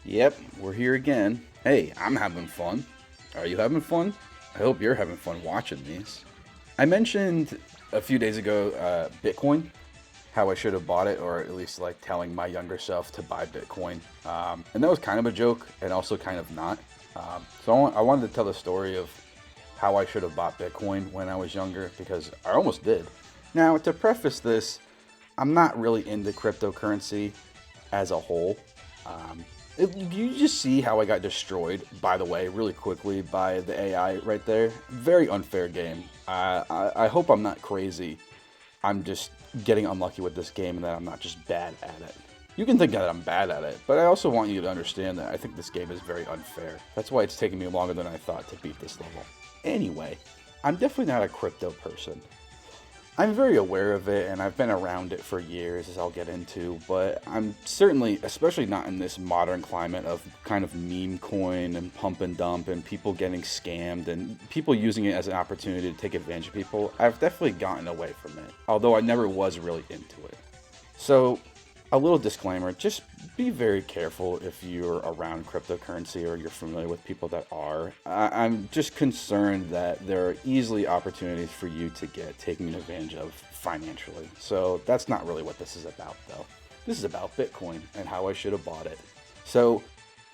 Yep, we're here again. Hey, I'm having fun. Are you having fun? I hope you're having fun watching these. I mentioned a few days ago Bitcoin, how I should have bought it, or at least like telling my younger self to buy Bitcoin. And that was kind of a joke and also kind of not. So I wanted to tell the story of how I should have bought Bitcoin when I was younger because I almost did. Now, to preface this, I'm not really into cryptocurrency as a whole. Um, you just see how I got destroyed, by the way, really quickly by the AI right there. Very unfair game. I hope I'm not crazy. I'm just getting unlucky with this game and that I'm not just bad at it. You can think that I'm bad at it, but I also want you to understand that I think this game is very unfair. That's why it's taking me longer than I thought to beat this level. Anyway, I'm definitely not a crypto person. I'm very aware of it and I've been around it for years, as I'll get into, but I'm certainly, especially not in this modern climate of kind of meme coin and pump and dump and people getting scammed and people using it as an opportunity to take advantage of people. I've definitely gotten away from it, although I never was really into it. So, a little disclaimer, just be very careful if you're around cryptocurrency or you're familiar with people that are. I'm just concerned that there are easily opportunities for you to get taken advantage of financially. So that's not really what this is about, though. This is about Bitcoin and how I should have bought it. So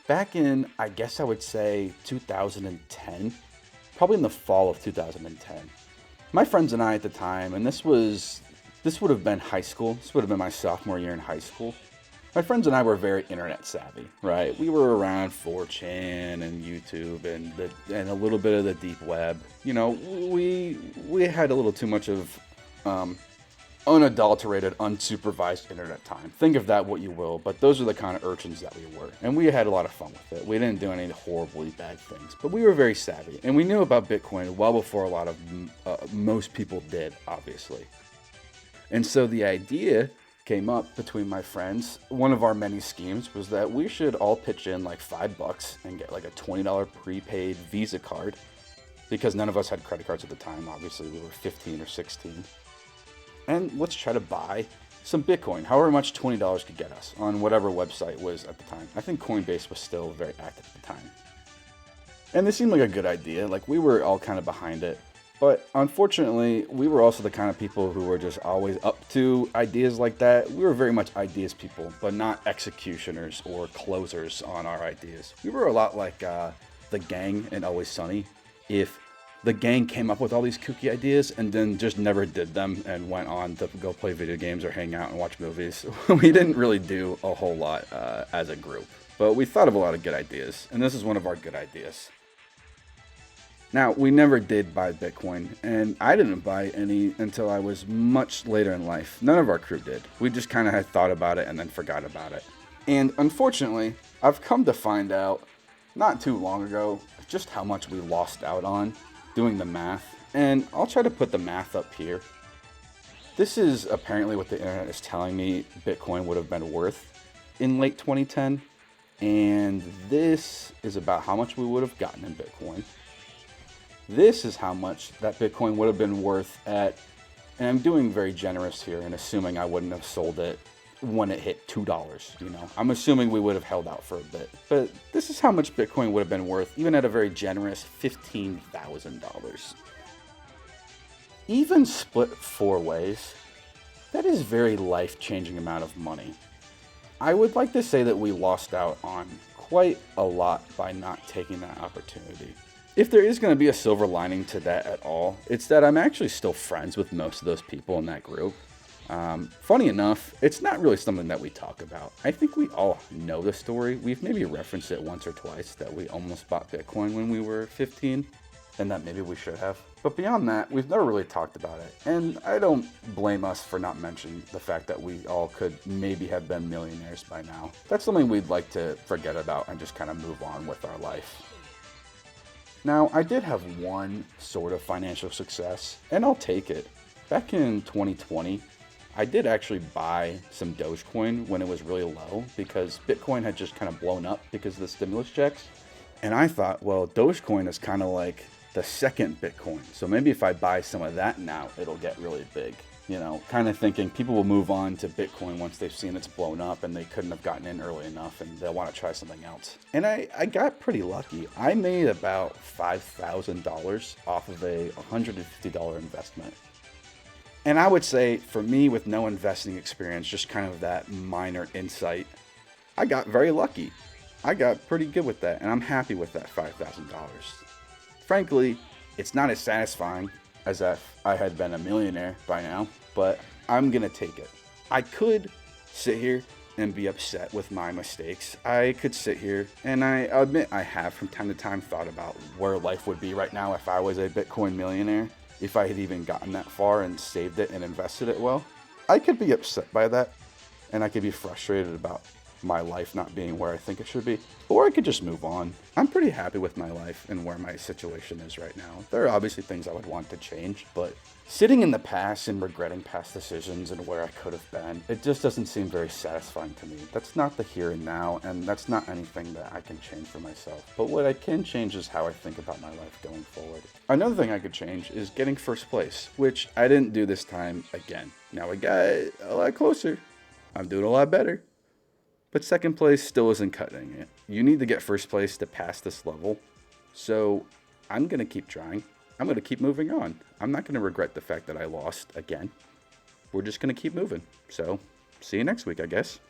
back in, I guess I would say 2010, probably in the fall of 2010, my friends and I at the time, and this would have been high school. This would have been my sophomore year in high school. My friends and I were very internet savvy, right? We were around 4chan and YouTube and a little bit of the deep web. You know, we had a little too much of unadulterated, unsupervised internet time. Think of that what you will, but those are the kind of urchins that we were. And we had a lot of fun with it. We didn't do any horribly bad things, but we were very savvy. And we knew about Bitcoin well before a lot of most people did, obviously. And so the idea came up between my friends. One of our many schemes was that we should all pitch in like $5 and get like a $20 prepaid Visa card because none of us had credit cards at the time. Obviously, we were 15 or 16. And let's try to buy some Bitcoin, however much $20 could get us on whatever website was at the time. I think Coinbase was still very active at the time. And this seemed like a good idea. Like we were all kind of behind it. But unfortunately, we were also the kind of people who were just always up to ideas like that. We were very much ideas people, but not executioners or closers on our ideas. We were a lot like the gang in Always Sunny. If the gang came up with all these kooky ideas and then just never did them and went on to go play video games or hang out and watch movies, we didn't really do a whole lot as a group. But we thought of a lot of good ideas, and this is one of our good ideas. Now, we never did buy Bitcoin, and I didn't buy any until I was much later in life. None of our crew did. We just kind of had thought about it and then forgot about it. And unfortunately, I've come to find out not too long ago just how much we lost out on doing the math. And I'll try to put the math up here. This is apparently what the internet is telling me Bitcoin would have been worth in late 2010. And this is about how much we would have gotten in Bitcoin. This is how much that Bitcoin would have been worth at, and I'm doing very generous here and assuming I wouldn't have sold it when it hit $2, you know. I'm assuming we would have held out for a bit. But this is how much Bitcoin would have been worth, even at a very generous $15,000. Even split 4 ways, that is very life-changing amount of money. I would like to say that we lost out on quite a lot by not taking that opportunity. If there is going to be a silver lining to that at all, it's that I'm actually still friends with most of those people in that group. Funny enough, it's not really something that we talk about. I think we all know the story. We've maybe referenced it once or twice that we almost bought Bitcoin when we were 15, and that maybe we should have. But beyond that, we've never really talked about it. And I don't blame us for not mentioning the fact that we all could maybe have been millionaires by now. That's something we'd like to forget about and just kind of move on with our life. Now, I did have one sort of financial success, and I'll take it. Back in 2020, I did actually buy some Dogecoin when it was really low because Bitcoin had just kind of blown up because of the stimulus checks. And I thought, well, Dogecoin is kind of like the second Bitcoin. So maybe if I buy some of that now, it'll get really big. kind of thinking people will move on to Bitcoin once they've seen it's blown up and they couldn't have gotten in early enough and they'll want to try something else. And I got pretty lucky. I made about $5,000 off of a $150 investment. And I would say for me, with no investing experience, just kind of that minor insight, I got very lucky. I got pretty good with that, and I'm happy with that $5,000. Frankly, it's not as satisfying as if I had been a millionaire by now, but I'm gonna take it. I could sit here and be upset with my mistakes. I could sit here, and I admit I have from time to time thought about where life would be right now if I was a Bitcoin millionaire, if I had even gotten that far and saved it and invested it well. I could be upset by that, and I could be frustrated about my life not being where I think it should be, or I could just move on. I'm pretty happy with my life and where my situation is right now. There are obviously things I would want to change, but sitting in the past and regretting past decisions and where I could have been, it just doesn't seem very satisfying to me. That's not the here and now, and that's not anything that I can change for myself. But what I can change is how I think about my life going forward. Another thing I could change is getting first place, which I didn't do this time again. Now I got a lot closer. I'm doing a lot better. But second place still isn't cutting it. You need to get first place to pass this level. So I'm going to keep trying. I'm going to keep moving on. I'm not going to regret the fact that I lost again. We're just going to keep moving. So see you next week, I guess.